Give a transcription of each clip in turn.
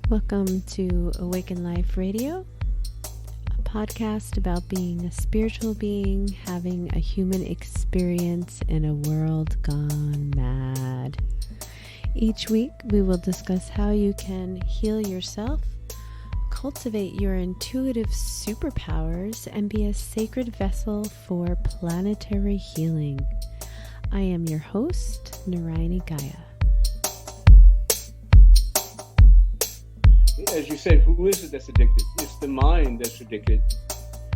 Welcome to Awaken Life Radio, a podcast about being a spiritual being, having a human experience in a world gone mad. Each week, we will discuss how you can heal yourself, cultivate your intuitive superpowers, and be a sacred vessel for planetary healing. I am your host, Narayani Gaia. As you said, who is it that's addicted? It's the mind that's addicted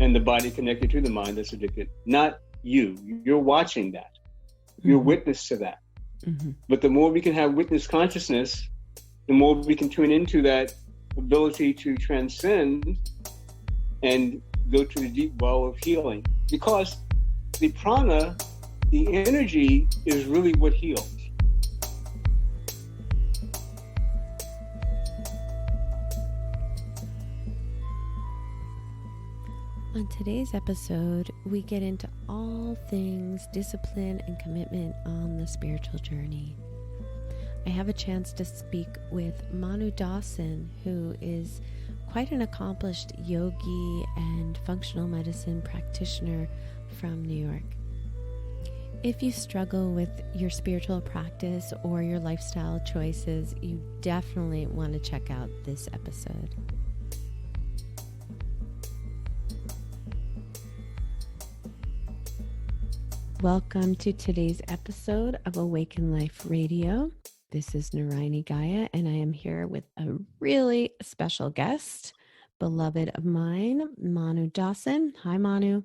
and the body connected to the mind that's addicted, not you. You're watching that. You're witness to that. But the more we can have witness consciousness, the more we can tune into that ability to transcend and go to the deep well of healing. Because the prana, the energy, is really what heals. On today's episode, we get into all things discipline and commitment on the spiritual journey. I have a chance to speak with Manu Dawson, who is quite an accomplished yogi and functional medicine practitioner from New York. If you struggle with your spiritual practice or your lifestyle choices, you definitely want to check out this episode. Welcome to today's episode of Awaken Life Radio. This is Narayani Gaia, and I am here with a really special guest, beloved of mine, Manu Dawson. Hi, Manu.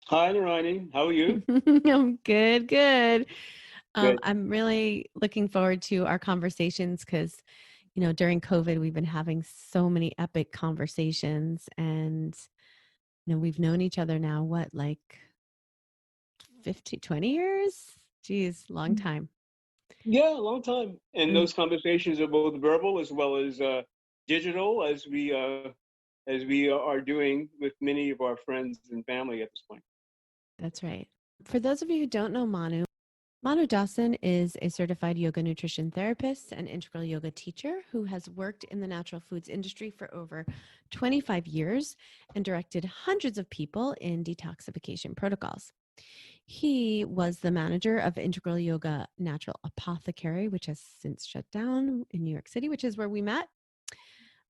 Hi, Narayani. How are you? I'm good. I'm really looking forward to our conversations because, during COVID, we've been having so many epic conversations, and, we've known each other now, 20 years? Geez, long time. Yeah, a long time. And those conversations are both verbal as well as digital, as we are doing with many of our friends and family at this point. That's right. For those of you who don't know Manu Dawson is a certified yoga nutrition therapist and integral yoga teacher who has worked in the natural foods industry for over 25 years and directed hundreds of people in detoxification protocols. He was the manager of Integral Yoga Natural Apothecary, which has since shut down in New York City, which is where we met,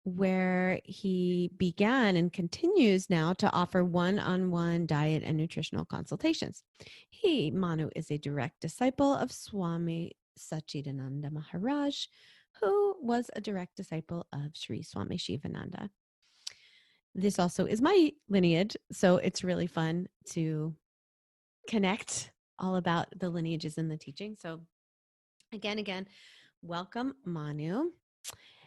where he began and continues now to offer one-on-one diet and nutritional consultations. Manu, is a direct disciple of Swami Satchidananda Maharaj, who was a direct disciple of Sri Swami Shivananda. This also is my lineage, so it's really fun to connect all about the lineages and the teaching. So again, welcome, Manu.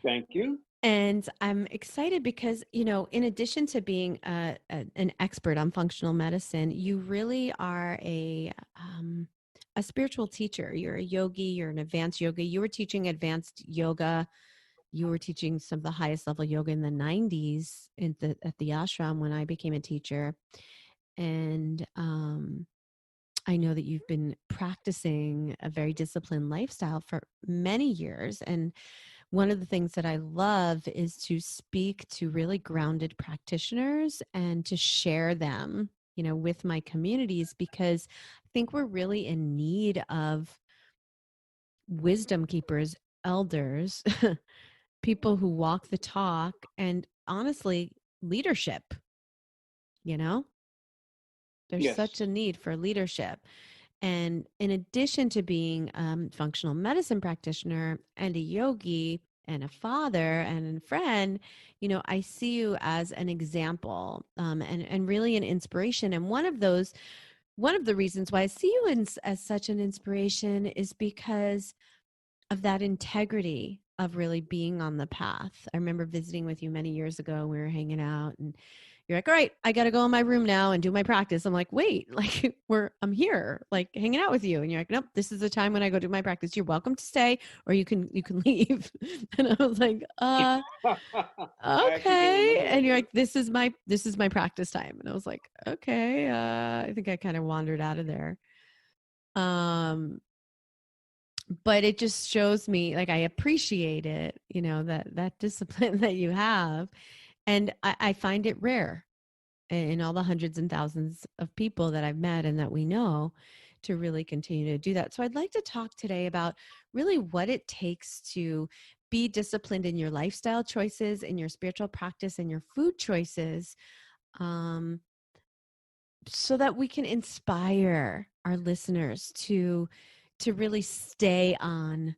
Thank you. And I'm excited because, in addition to being an expert on functional medicine, you really are a spiritual teacher. You're a yogi, you're an advanced yogi. You were teaching advanced yoga. You were teaching some of the highest level yoga in the 90s at the ashram when I became a teacher. And I know that you've been practicing a very disciplined lifestyle for many years. And one of the things that I love is to speak to really grounded practitioners and to share them, with my communities, because I think we're really in need of wisdom keepers, elders, people who walk the talk, and honestly, leadership, There's Yes. such a need for leadership. And in addition to being a functional medicine practitioner and a yogi and a father and a friend, I see you as an example and really an inspiration. And one of the reasons why I see you as such an inspiration is because of that integrity of really being on the path. I remember visiting with you many years ago. We were hanging out and you're like, all right, I got to go in my room now and do my practice. I'm like, wait, I'm here, hanging out with you. And you're like, nope, this is the time when I go do my practice. You're welcome to stay or you can leave. And I was like, okay. And you're like, this is my practice time. And I was like, okay. I think I kind of wandered out of there. but it just shows me, like, I appreciate it, that discipline that you have. And I find it rare in all the hundreds and thousands of people that I've met and that we know to really continue to do that. So I'd like to talk today about really what it takes to be disciplined in your lifestyle choices, in your spiritual practice, and your food choices, um, so that we can inspire our listeners to really stay on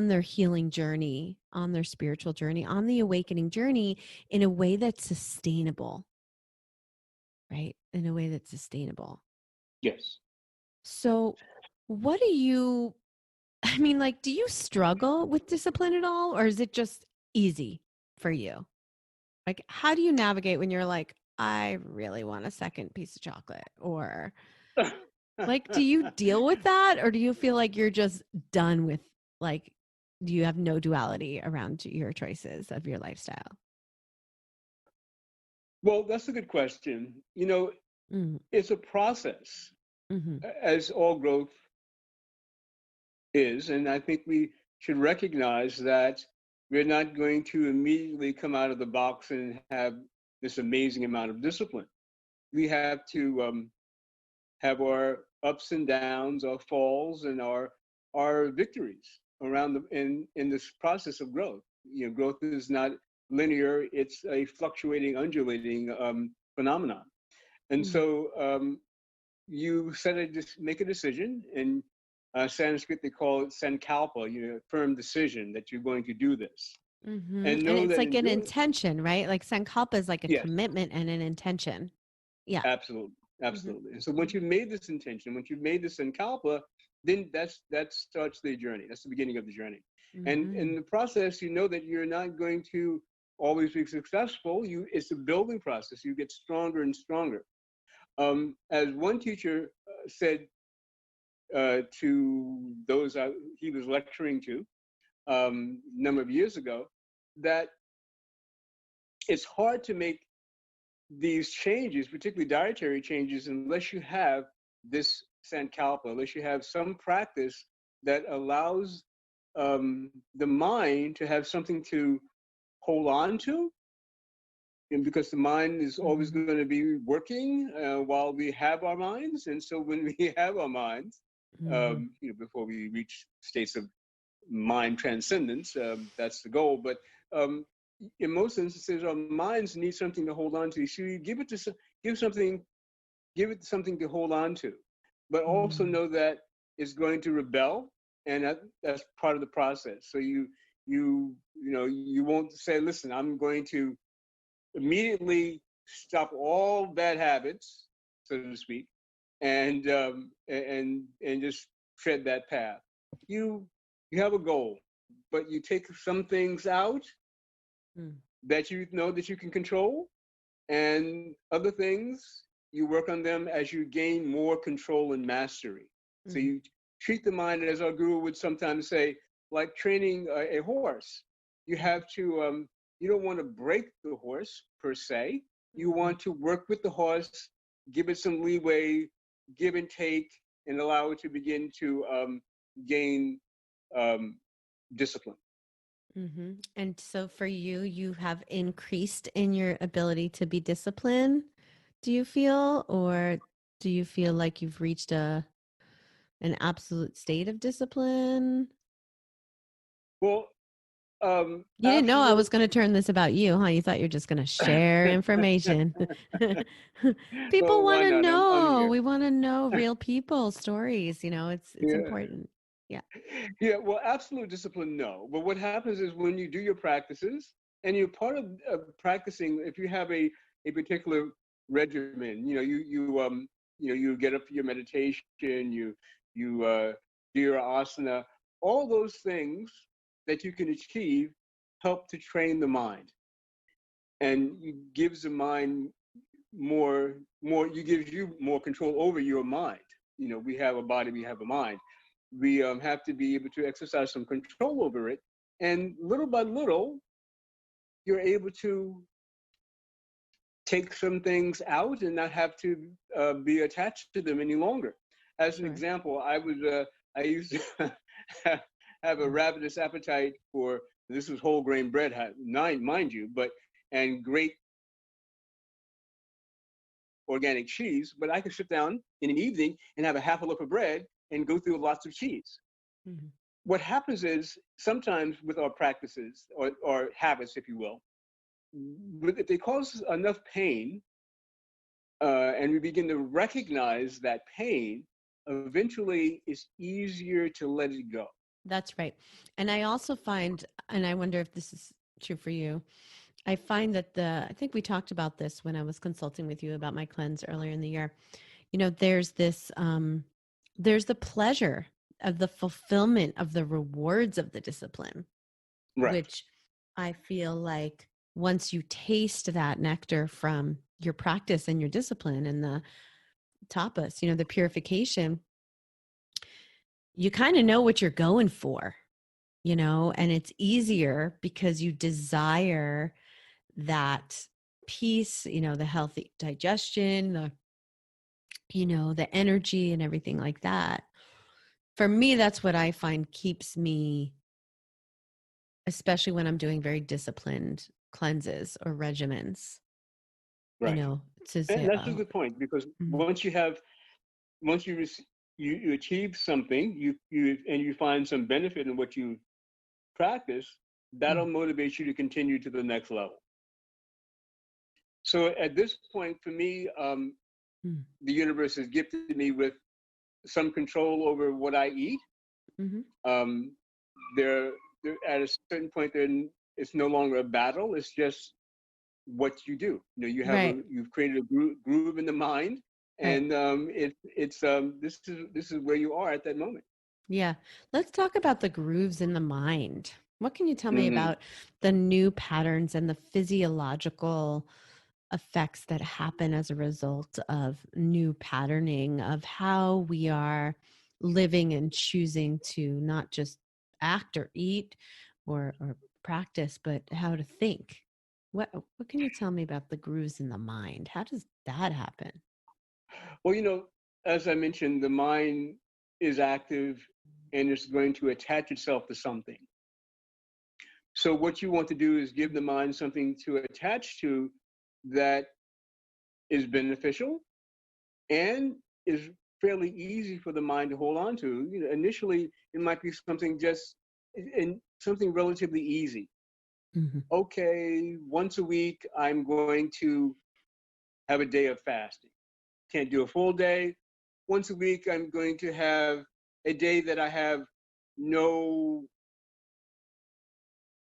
their healing journey, on their spiritual journey, on the awakening journey in a way that's sustainable, right? In a way that's sustainable. Yes. So, what do you, I mean, like, do you struggle with discipline at all, or is it just easy for you? Like, how do you navigate when you're like, I really want a second piece of chocolate? Or, like, do you deal with that, or do you feel like you're just done with, like, do you have no duality around your choices of your lifestyle? Well, that's a good question. Mm, It's a process, mm-hmm, as all growth is. And I think we should recognize that we're not going to immediately come out of the box and have this amazing amount of discipline. We have to have our ups and downs, our falls, and our victories around in this process of growth. Growth is not linear; it's a fluctuating, undulating phenomenon. And mm, so you make a decision. In Sanskrit, they call it sankalpa, firm decision that you're going to do this, mm-hmm. and And know it's that like in an doing. intention, right? Like sankalpa is like a Yes, commitment and an intention. Yeah. absolutely, Mm-hmm, absolutely. And so once you've made this intention, once you've made this sankalpa, then that starts the journey. That's the beginning of the journey. And mm-hmm, in the process, you know that you're not going to always be successful. It's a building process. You get stronger and stronger. As one teacher said to those he was lecturing to a number of years ago, that it's hard to make these changes, particularly dietary changes, unless you have this sankalpa, unless you have some practice that allows the mind to have something to hold on to. And because the mind is always mm-hmm, going to be working while we have our minds. And so when we have our minds, mm-hmm, before we reach states of mind transcendence, that's the goal. But um, in most instances, our minds need something to hold on to. So you give something, give it something to hold on to, but also mm-hmm, know that it's going to rebel, and that's part of the process. So you won't say, listen, I'm going to immediately stop all bad habits, so to speak, and just tread that path. You you have a goal, but you take some things out mm, that you know that you can control, and other things you work on them as you gain more control and mastery. So mm-hmm, you treat the mind, as our guru would sometimes say, like training a horse. You have to you don't want to break the horse per se. You mm-hmm, want to work with the horse, give it some leeway, give and take, and allow it to begin to gain um, discipline. mm-hmm. And so for you, you have increased in your ability to be disciplined, do you feel? Or do you feel like you've reached an absolute state of discipline? Well, You didn't know I was absolute. going to turn this about you, huh? You thought you're just going to share information. People Well, want why to not? I'm know. here. We want to know real people stories, it's Yeah. important. Yeah. Yeah, well, absolute discipline, no. But what happens is when you do your practices, and you're part of practicing, if you have a particular regimen, you get up for your meditation, you do your asana, all those things that you can achieve help to train the mind, and it gives the mind you gives you more control over your mind. We have a body, we have a mind. We have to be able to exercise some control over it, and little by little you're able to take some things out and not have to be attached to them any longer. As an Sure. example, I used to have a ravenous appetite for, this is whole grain bread, mind you, and great organic cheese, but I could sit down in an evening and have a half a loaf of bread and go through lots of cheese. Mm-hmm. What happens is sometimes with our practices or habits, if you will, if they cause enough pain, and we begin to recognize that pain, eventually it's easier to let it go. That's right. And I also find, and I wonder if this is true for you, I find that I think we talked about this when I was consulting with you about my cleanse earlier in the year. You know, there's this, there's the pleasure of the fulfillment of the rewards of the discipline, right, which I feel like once you taste that nectar from your practice and your discipline and the tapas, you know, the purification, you kind of know what you're going for, you know, and it's easier because you desire that peace, you know, the healthy digestion, the, you know, the energy and everything like that. For me, that's what I find keeps me, especially when I'm doing very disciplined cleanses or regimens, right. You know, to say, and that's a good point, because once you achieve something, you find some benefit in what you practice, that'll motivate you to continue to the next level. So at this point, for me, the universe has gifted me with some control over what I eat. There, at a certain point, it's no longer a battle. It's just what you do. You know, you've created a groove in the mind, and this is where you are at that moment. Yeah. Let's talk about the grooves in the mind. What can you tell me about the new patterns and the physiological effects that happen as a result of new patterning of how we are living and choosing to not just act or eat or practice, but how to think? What can you tell me about the grooves in the mind? How does that happen? Well, you know, as I mentioned, the mind is active and it's going to attach itself to something. So what you want to do is give the mind something to attach to that is beneficial and is fairly easy for the mind to hold on to. You know, initially, it might be something something relatively easy. Okay, once a week, I'm going to have a day of fasting. Can't do a full day. Once a week, I'm going to have a day that I have no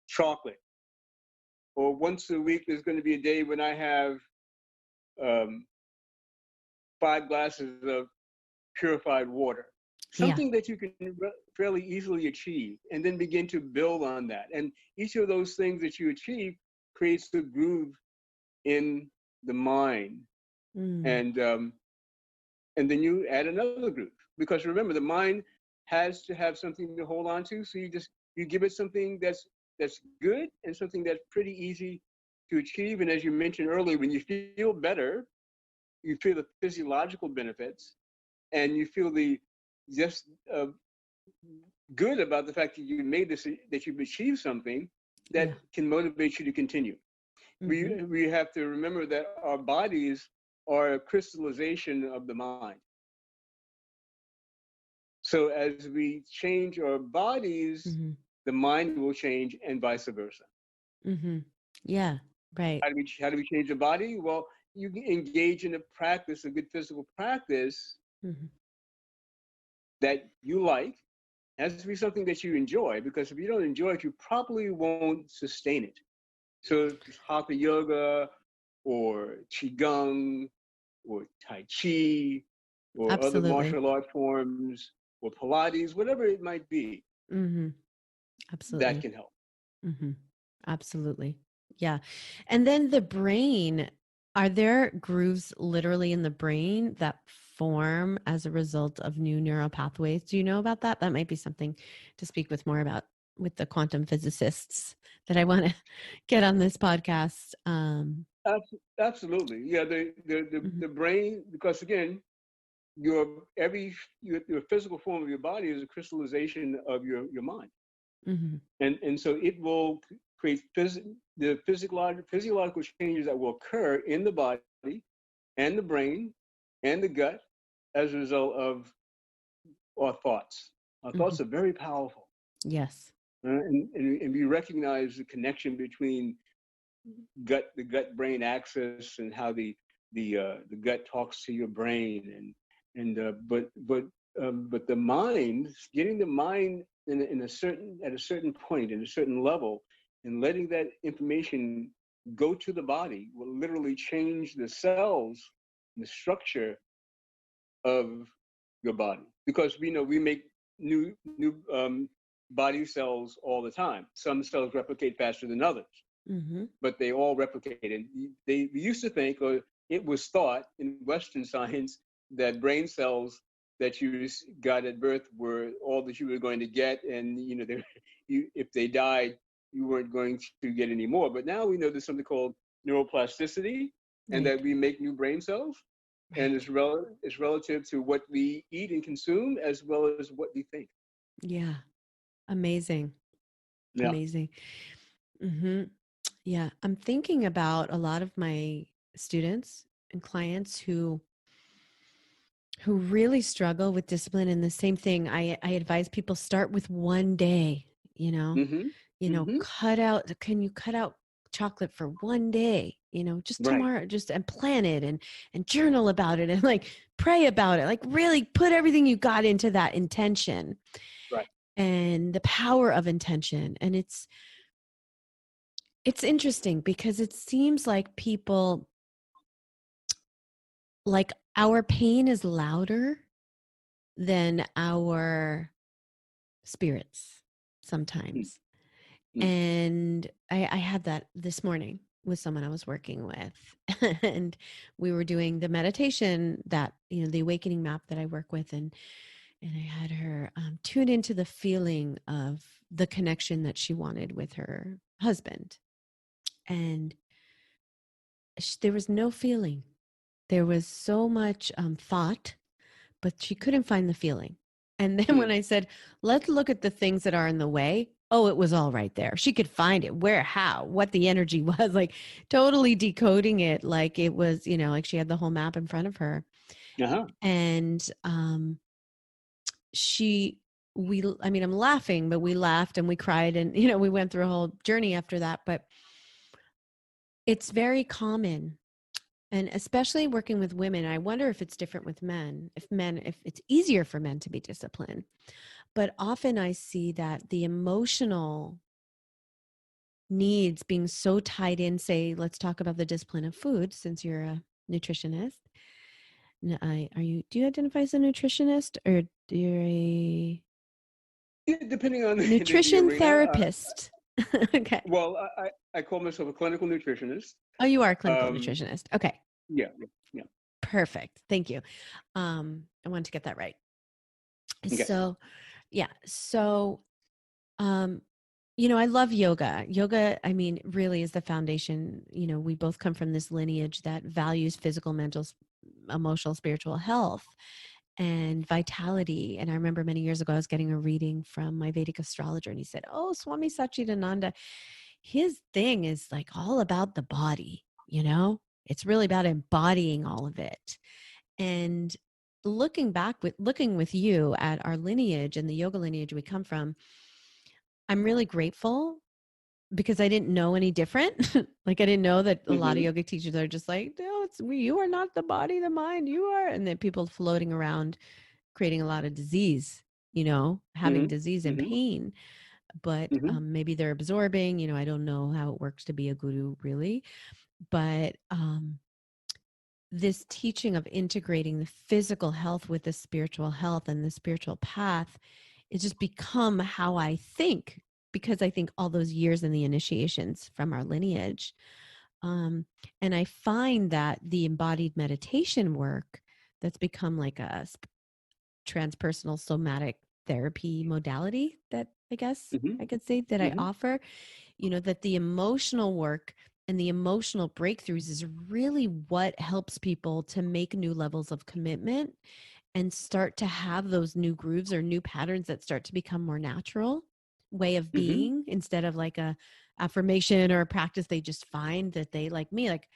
chocolate. Or once a week, there's going to be a day when I have 5 glasses of purified water. Something that you can fairly easily achieve, and then begin to build on that. And each of those things that you achieve creates the groove in the mind. And then you add another groove, because remember, the mind has to have something to hold on to. So you give it something that's good and something that's pretty easy to achieve. And as you mentioned earlier, when you feel better, you feel the physiological benefits, and you feel good about the fact that you made this, that you've achieved something that can motivate you to continue. We have to remember that our bodies are a crystallization of the mind. So as we change our bodies, the mind will change, and vice versa. Yeah, right. How do we change the body? Well, you engage in a good physical practice that you like. It has to be something that you enjoy, because if you don't enjoy it, you probably won't sustain it. So it's hatha yoga or qigong or tai chi or other martial art forms or Pilates, whatever it might be. Absolutely. That can help. Absolutely. Yeah. And then the brain, are there grooves literally in the brain that form as a result of new neural pathways? Do you know about that? That might be something to speak with more about with the quantum physicists that I want to get on this podcast. Absolutely. Yeah. The brain, because again, your physical form of your body is a crystallization of your mind. And so it will create the physiological changes that will occur in the body and the brain and the gut as a result of our thoughts. Our thoughts are very powerful. Yes. And we recognize the connection between the gut brain axis and how the gut talks to your brain, but the mind, getting the mind at a certain point, in a certain level, and letting that information go to the body will literally change the cells, the structure of your body, because we know we make new body cells all the time. Some cells replicate faster than others, but they all replicate. And we used to think, or it was thought in Western science, that brain cells that you got at birth were all that you were going to get, and if they died, you weren't going to get any more. But now we know there's something called neuroplasticity, and that we make new brain cells. Right. And it's relative to what we eat and consume, as well as what we think. Yeah. Amazing. Yeah. Amazing. Yeah. I'm thinking about a lot of my students and clients who really struggle with discipline. And the same thing, I advise people start with one day, can you cut out chocolate for one day, just tomorrow, just and plan it and journal about it and like pray about it, like really put everything you got into that intention. Right. And the power of intention. And it's interesting because it seems like people, like our pain is louder than our spirits sometimes. And I had that this morning with someone I was working with, and we were doing the meditation that, the awakening map that I work with. And I had her tune into the feeling of the connection that she wanted with her husband. And there was no feeling. There was so much thought, but she couldn't find the feeling. And then when I said, let's look at the things that are in the way, it was all right there. She could find it, where, how, what the energy was, like totally decoding it. Like it was, like she had the whole map in front of her. And I'm laughing, but we laughed and we cried and, we went through a whole journey after that. But it's very common. And especially working with women, I wonder if it's different with men, if it's easier for men to be disciplined. But often I see that the emotional needs being so tied in, say, let's talk about the discipline of food, since you're a nutritionist. Do you identify as a nutritionist, or do you depending on the nutrition therapist? Okay. Well, I call myself a clinical nutritionist. Oh, you are a clinical nutritionist. Okay. Yeah. Perfect. Thank you. I wanted to get that right. Okay. So, yeah. So, I love yoga. Yoga, really is the foundation. We both come from this lineage that values physical, mental, emotional, spiritual health and vitality. And I remember many years ago, I was getting a reading from my Vedic astrologer, and he said, Swami Satchidananda, his thing is like all about the body, it's really about embodying all of it. And looking with you at our lineage and the yoga lineage we come from, I'm really grateful because I didn't know any different. Like I didn't know that a lot of yoga teachers are just like, no, you are not the body, the mind, you are. And then people floating around creating a lot of disease, having disease and pain. But maybe they're absorbing, I don't know how it works to be a guru really. But this teaching of integrating the physical health with the spiritual health and the spiritual path, it's just become how I think, because I think all those years in the initiations from our lineage. And I find that the embodied meditation work that's become like a transpersonal somatic therapy modality that I guess I could say that I offer, that the emotional work and the emotional breakthroughs is really what helps people to make new levels of commitment and start to have those new grooves or new patterns that start to become more natural way of being, instead of like a affirmation or a practice they just find that they like. Me, like,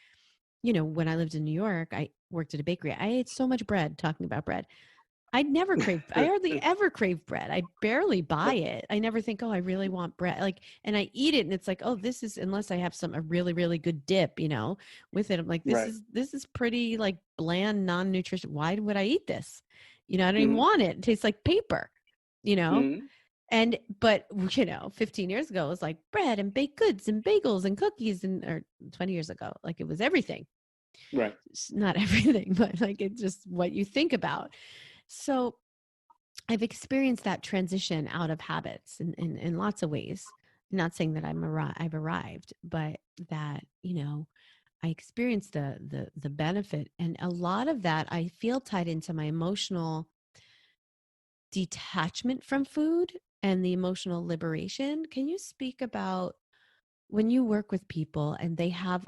when I lived in New York, I worked at a bakery. I ate so much bread, talking about bread. I hardly ever crave bread. I barely buy it. I never think, oh, I really want bread. Like, and I eat it and it's like, oh, this is, unless I have a really, really good dip, with it. I'm like, Right. this is pretty like bland, non-nutrition. Why would I eat this? I don't even Mm-hmm. want it. It tastes like paper, Mm-hmm. and, but 15 years ago, it was like bread and baked goods and bagels and cookies, or 20 years ago, like it was everything. Right. It's not everything, but like it's just what you think about. So I've experienced that transition out of habits in lots of ways. I'm not saying that I've arrived, but that, I experienced the benefit. And a lot of that I feel tied into my emotional detachment from food and the emotional liberation. Can you speak about when you work with people and they have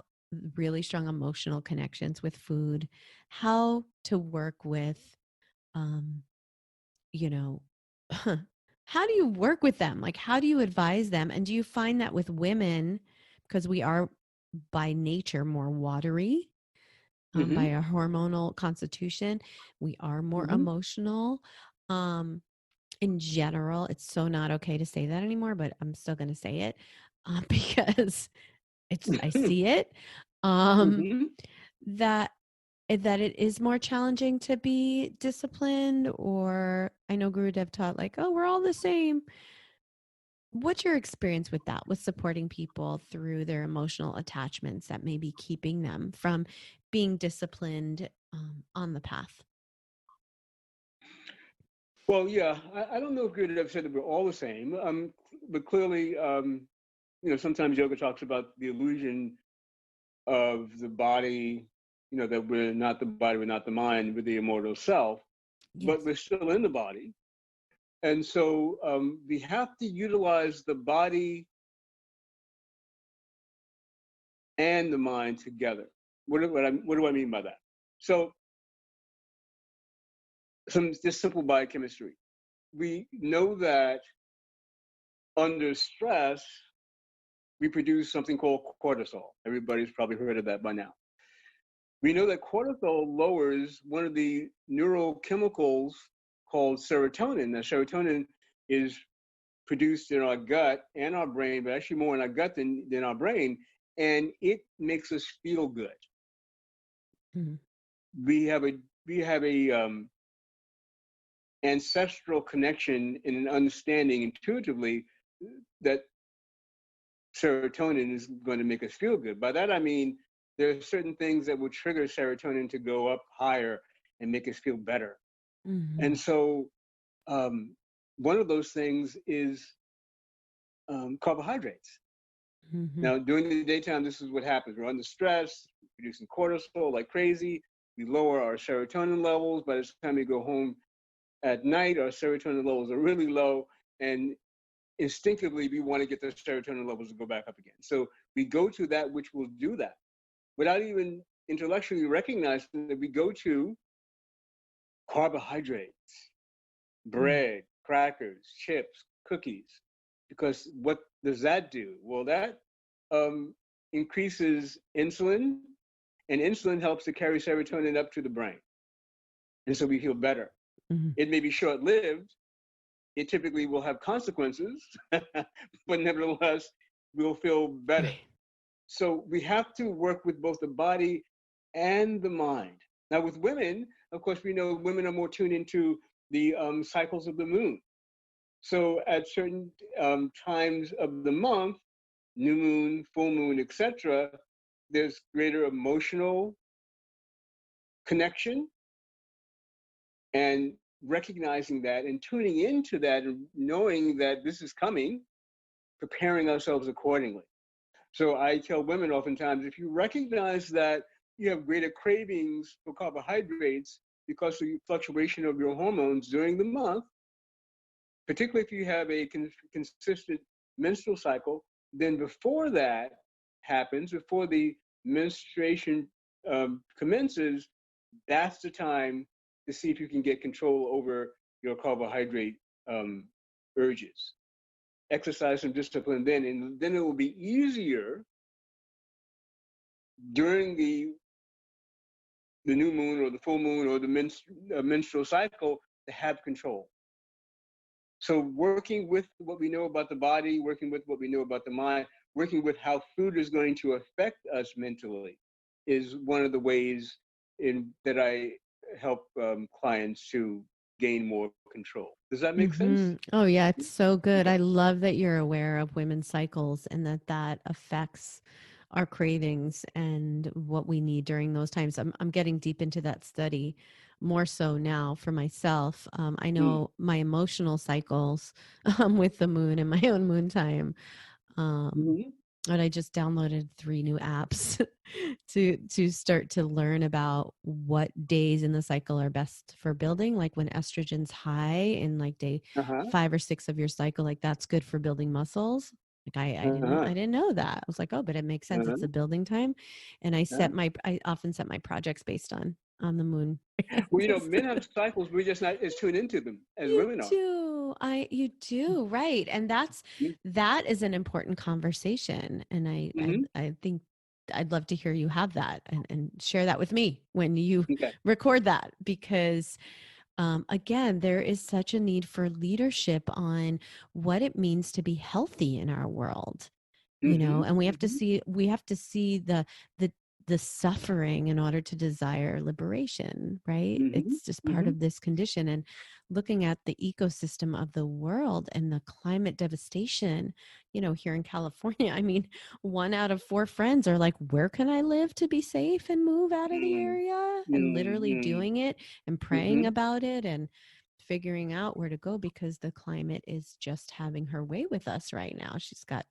really strong emotional connections with food, how to work with, um, you know, how do you work with them? Like, how do you advise them? And do you find that with women, because we are by nature more watery, Mm-hmm. by our hormonal constitution, we are more Mm-hmm. emotional. Um, in general, it's so not okay to say that anymore, but I'm still going to say it, because I see it, um, Mm-hmm. that it is more challenging to be disciplined. Or I know Gurudev taught like, oh, we're all the same. What's your experience with that, with supporting people through their emotional attachments that may be keeping them from being disciplined, on the path? Well, yeah, I don't know if good have said that we're all the same, but clearly, sometimes yoga talks about the illusion of the body, that we're not the body, we're not the mind, we're the immortal self, but Yes. we're still in the body. And so we have to utilize the body and the mind together. What do I mean by that? So, just simple biochemistry. We know that under stress, we produce something called cortisol. Everybody's probably heard of that by now. We know that cortisol lowers one of the neurochemicals called serotonin. Now, serotonin is produced in our gut and our brain, but actually more in our gut than our brain, and it makes us feel good. Mhm. We have a ancestral connection and an understanding intuitively that serotonin is going to make us feel good. By that I mean there are certain things that will trigger serotonin to go up higher and make us feel better. And Mhm. so one of those things is carbohydrates. Mhm. Now, during the daytime, this is what happens. We're under stress, producing cortisol like crazy. We lower our serotonin levels. By the time we go home at night, our serotonin levels are really low. And instinctively, we want to get the serotonin levels to go back up again. So we go to that which will do that without even intellectually recognizing that we go to carbohydrates, Mhm. bread, crackers, chips, cookies. Because what does that do? Well, that um, increases insulin, and insulin helps to carry serotonin up to the brain. And so we feel better. Mhm. It may be short lived, it typically will have consequences, but nevertheless, we'll feel better. Right. So we have to work with both the body and the mind. Now, with women, of course, we know women are more tuned into the cycles of the moon. So at certain times of the month, new moon, full moon, etc., there's greater emotional connection, and recognizing that and tuning into that and knowing that this is coming, preparing ourselves accordingly. So I tell women oftentimes, if you recognize that you have greater cravings for carbohydrates because of the fluctuation of your hormones during the month, particularly if you have a consistent menstrual cycle, then before that happens, before the menstruation commences, that's the time to see if you can get control over your carbohydrate urges. Exercise some discipline then, and then it will be easier during the new moon or the full moon or the menstrual cycle to have control. So working with what we know about the body, working with what we know about the mind, working with how food is going to affect us mentally is one of the ways that I help clients to gain more control. Does that make sense? Oh, yeah. It's so good. I love that you're aware of women's cycles and that affects our cravings and what we need during those times. I'm getting deep into that study more so now for myself. I know my emotional cycles with the moon and my own moon time. And I just downloaded 3 new apps to start to learn about what days in the cycle are best for building. Like when estrogen's high in like day 5 or 6 of your cycle, like that's good for building muscles. Like I didn't know that. I was like, oh, but it makes sense. It's a building time, and I often set my projects based on the moon. Well, men have cycles. We're just not as tuned into them as women are. You do, right. And that is an important conversation. And I think I'd love to hear you have that and share that with me when you record that, because again, there is such a need for leadership on what it means to be healthy in our world, and we have to see the suffering in order to desire liberation, right? It's just part of this condition. And looking at the ecosystem of the world and the climate devastation, here in California, I mean, 1 out of 4 friends are like, where can I live to be safe and move out of the area? And literally doing it and praying about it and figuring out where to go, because the climate is just having her way with us right now. She's got,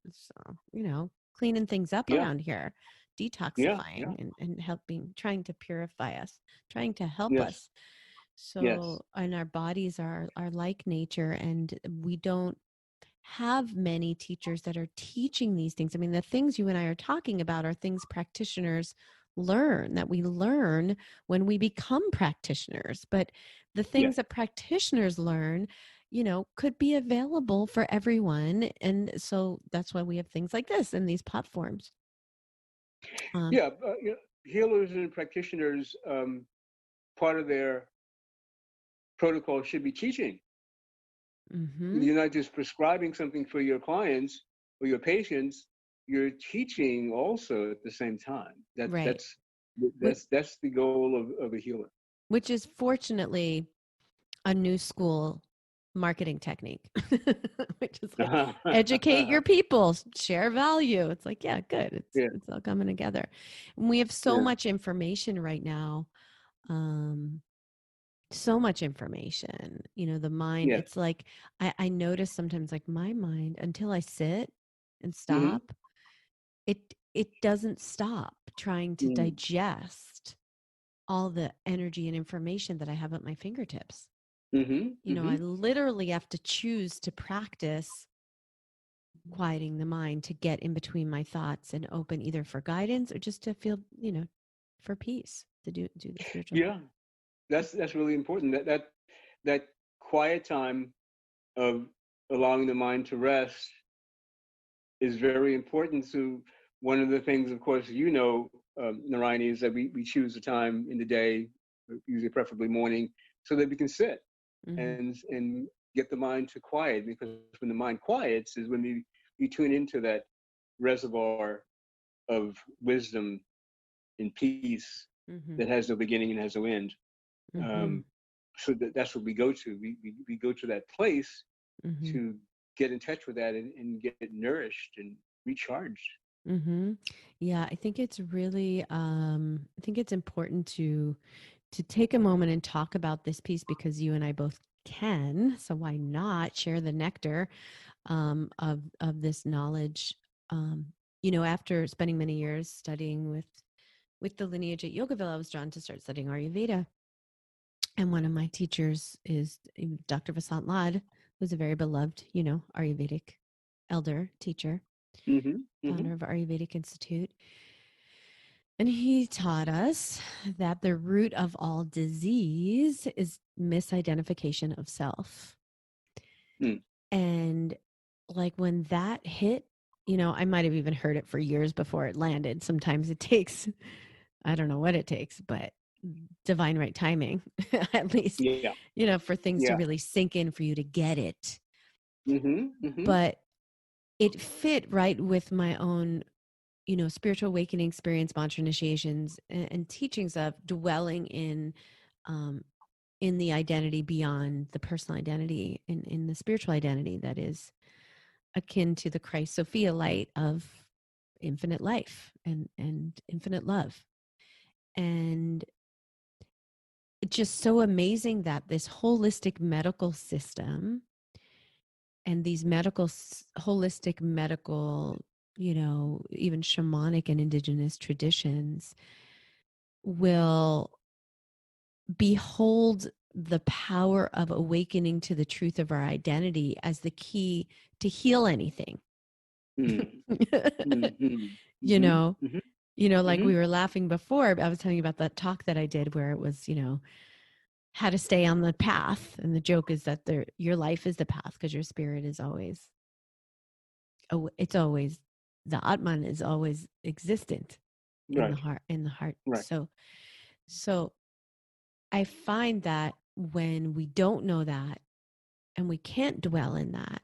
cleaning things up around here, detoxifying and helping, trying to purify us, trying to help us. So, and our bodies are like nature, and we don't have many teachers that are teaching these things. I mean, the things you and I are talking about are things practitioners learn, that we learn when we become practitioners. But the things that practitioners learn, could be available for everyone. And so that's why we have things like this and these platforms. Healers and practitioners, part of their protocol should be teaching. You're not just prescribing something for your clients or your patients, you're teaching also at the same time. That's the goal of a healer. Which is fortunately a new school marketing technique, which is like educate your people, share value. It's like, good. It's all coming together. And we have so much information right now. So much information, the mind. It's like, I notice sometimes, like my mind, until I sit and stop, it doesn't stop trying to digest all the energy and information that I have at my fingertips. I literally have to choose to practice quieting the mind to get in between my thoughts and open either for guidance or just to feel, for peace, to do the spiritual. That's really important. That quiet time of allowing the mind to rest is very important. So one of the things, of course, Narayani, is that we choose a time in the day, usually preferably morning, so that we can sit and get the mind to quiet. Because when the mind quiets is when we tune into that reservoir of wisdom and peace that has no beginning and has no end. So that's what we go to. We go to that place to get in touch with that and get nourished and recharged. Yeah, I think it's really, I think it's important to take a moment and talk about this piece, because you and I both can. So why not share the nectar of this knowledge? After spending many years studying with the lineage at Yogaville, I was drawn to start studying Ayurveda. And one of my teachers is Dr. Vasant Lad, who's a very beloved, Ayurvedic elder teacher, founder of Ayurvedic Institute. And he taught us that the root of all disease is misidentification of self. And like when that hit, you know, I might have even heard it for years before it landed. Sometimes it takes, I don't know what it takes, but divine right timing, at least, you know, for things to really sink in for you to get it. But it fit right with my own, you know, spiritual awakening experience, mantra initiations, and teachings of dwelling in the identity beyond the personal identity, in the spiritual identity that is akin to the Christ Sophia light of infinite life and infinite love. And it's just so amazing that this holistic medical system and these holistic medical, you know, even shamanic and indigenous traditions will behold the power of awakening to the truth of our identity as the key to heal anything. You know, like we were laughing before, I was telling you about that talk that I did where it was, you know, how to stay on the path. And the joke is that your life is the path because your spirit is always, it's always, the Atman is always existent in the heart. So I find that when we don't know that and we can't dwell in that,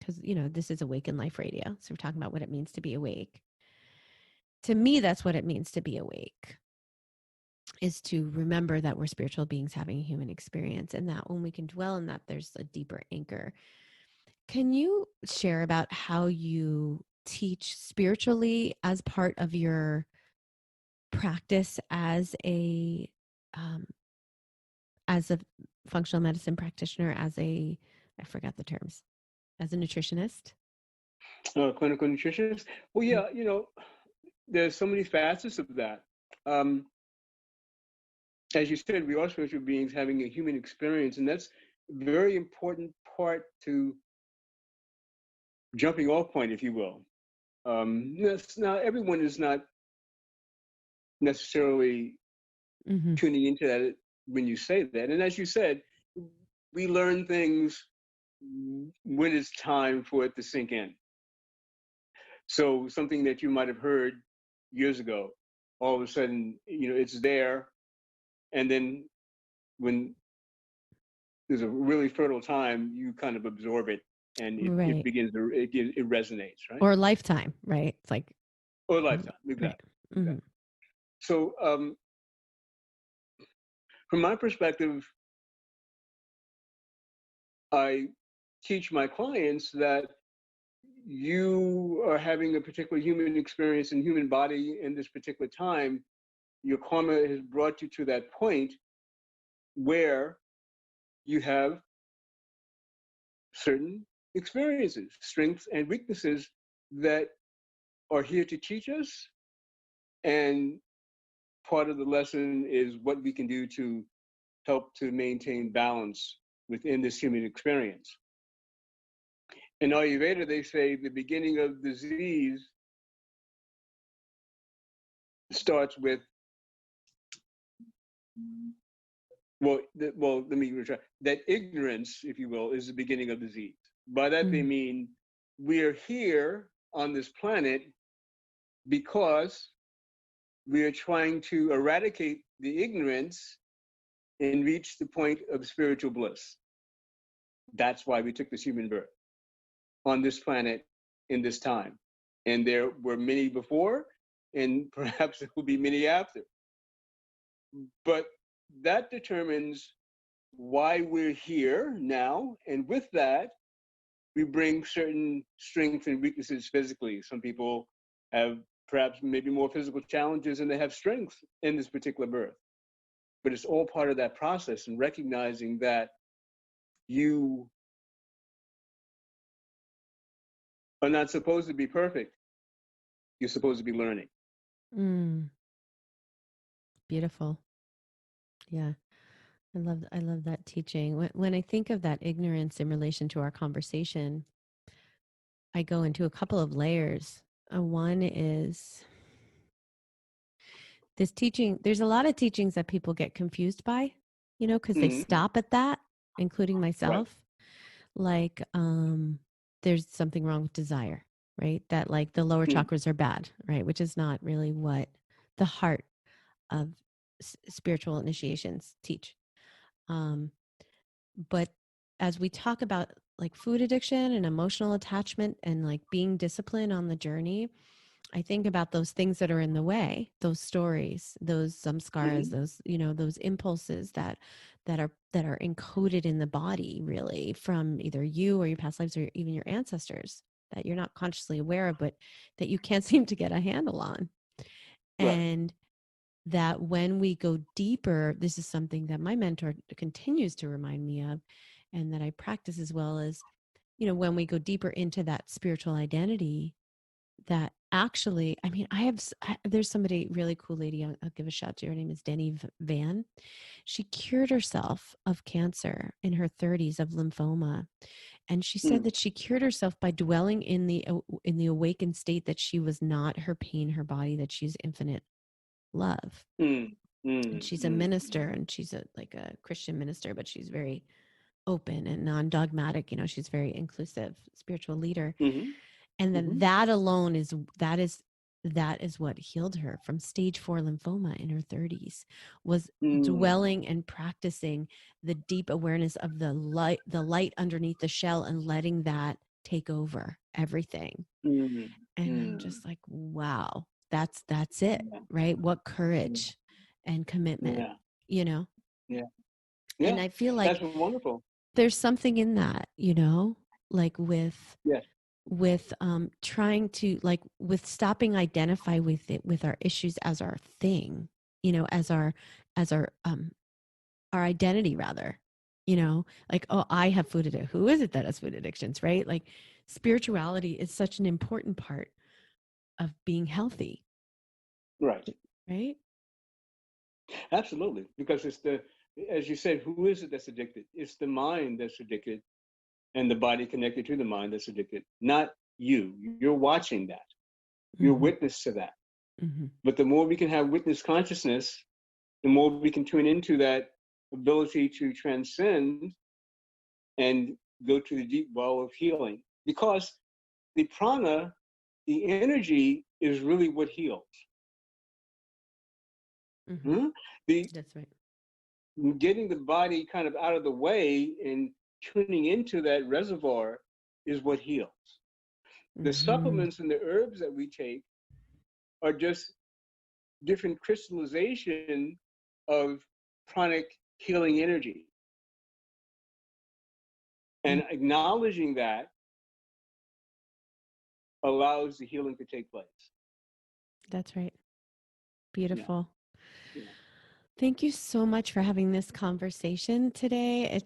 because, you know, this is Awaken Life Radio. So we're talking about what it means to be awake. To me, that's what it means to be awake, is to remember that we're spiritual beings having a human experience, and that when we can dwell in that, there's a deeper anchor. Can you share about how you teach spiritually as part of your practice as a functional medicine practitioner, I forgot the terms, as a nutritionist? Clinical nutritionist. Well, yeah, you know, there's so many facets of that. As you said, we are spiritual beings having a human experience, and that's a very important part to jumping off point, if you will. Now, everyone is not necessarily tuning into that when you say that. And as you said, we learn things when it's time for it to sink in. So something that you might have heard years ago, all of a sudden, you know, it's there. And then when there's a really fertile time, you kind of absorb it, and it begins to, it resonates, right? Or lifetime, right? It's like, or lifetime, exactly. Exactly. So from my perspective, I teach my clients that you are having a particular human experience and human body in this particular time. Your karma has brought you to that point where you have certain experiences, strengths and weaknesses that are here to teach us. And part of the lesson is what we can do to help to maintain balance within this human experience. In Ayurveda, they say the beginning of disease starts with, let me retry. That ignorance, if you will, is the beginning of disease. By that they mean we are here on this planet because we are trying to eradicate the ignorance and reach the point of spiritual bliss. That's why we took this human birth on this planet in this time. And there were many before, and perhaps there will be many after. But that determines why we're here now. And with that, we bring certain strengths and weaknesses physically. Some people have perhaps maybe more physical challenges and they have strengths in this particular birth. But it's all part of that process, and recognizing that you are not supposed to be perfect. You're supposed to be learning. Beautiful. Yeah. I love that teaching. When I think of that ignorance in relation to our conversation, I go into a couple of layers. One is this teaching, there's a lot of teachings that people get confused by, because they stop at that, including myself. Right. Like, there's something wrong with desire, right? That like the lower chakras are bad, right? Which is not really what the heart of spiritual initiations teach. But as we talk about like food addiction and emotional attachment and like being disciplined on the journey, I think about those things that are in the way, those stories, those samskaras, those, those impulses that are encoded in the body, really, from either you or your past lives or even your ancestors, that you're not consciously aware of, but that you can't seem to get a handle on. Right. And that when we go deeper, this is something that my mentor continues to remind me of, and that I practice as well as, when we go deeper into that spiritual identity, that actually, I mean, there's somebody really cool lady, I'll give a shout to. Her name is Denny Van. She cured herself of cancer in her 30s, of lymphoma. And she said that she cured herself by dwelling in the awakened state, that she was not her pain, her body, that she's infinite love. And she's a minister, and she's a Christian minister, but she's very open and non-dogmatic. She's very inclusive spiritual leader. And that alone is what healed her from stage 4 lymphoma in her 30s, was dwelling and practicing the deep awareness of the light underneath the shell, and letting that take over everything. And I'm just like, wow, that's it, right? What courage and commitment, Yeah. And I feel like that's wonderful. There's something in that, like with trying to, like, with stopping identify with it, with our issues as our thing, as our identity, rather, like, oh, I have food addiction. Who is it that has food addictions, right? Like, spirituality is such an important part of being healthy. Right. Absolutely. Because it's as you said, who is it that's addicted? It's the mind that's addicted, and the body connected to the mind that's addicted, not you. You're watching that. You're witness to that. But the more we can have witness consciousness, the more we can tune into that ability to transcend and go to the deep well of healing. Because the prana, the energy, is really what heals. That's right. Getting the body kind of out of the way and tuning into that reservoir is what heals. The supplements and the herbs that we take are just different crystallization of pranic healing energy. And acknowledging that allows the healing to take place. That's right. Beautiful. Yeah. Thank you so much for having this conversation today.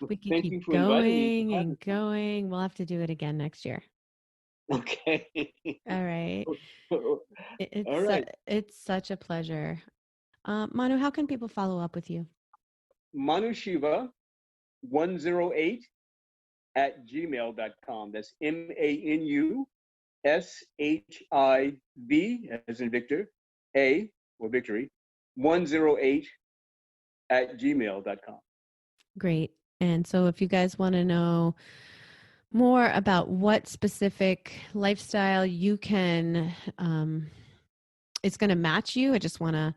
We can keep going and going. We'll have to do it again next year. Okay. All right. It's such a pleasure. Manu, how can people follow up with you? Manu Shiva 108 at gmail.com. That's MANU SHIV as in Victor, A or victory, 108 at gmail.com. Great. And so if you guys want to know more about what specific lifestyle you can, it's going to match you, I just want to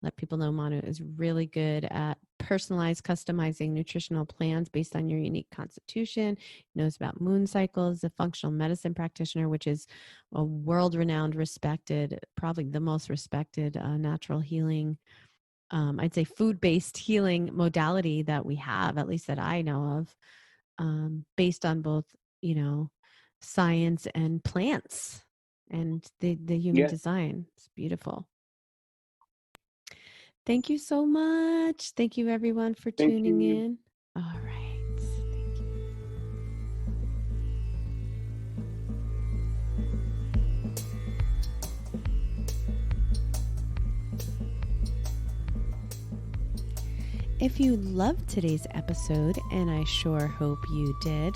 let people know Manu is really good at personalized, customizing nutritional plans based on your unique constitution. He knows about moon cycles, a functional medicine practitioner, which is a world-renowned, respected, probably the most respected natural healing, I'd say food-based healing modality that we have, at least that I know of, based on both, science and plants and the human design. It's beautiful. Thank you so much. Thank you, everyone, for tuning in. All right. Thank you. If you loved today's episode, and I sure hope you did,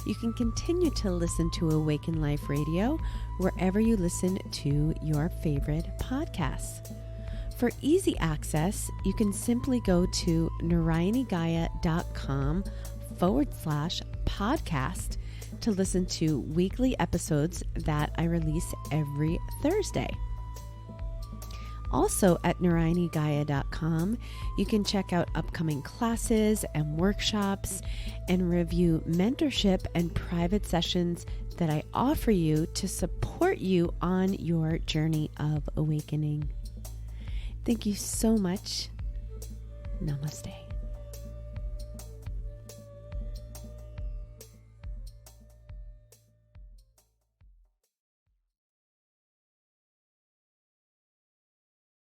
You can continue to listen to Awaken Life Radio wherever you listen to your favorite podcasts. For easy access, you can simply go to narayanigaia.com/podcast to listen to weekly episodes that I release every Thursday. Also at narayanigaia.com, you can check out upcoming classes and workshops and review mentorship and private sessions that I offer you to support you on your journey of awakening. Thank you so much. Namaste.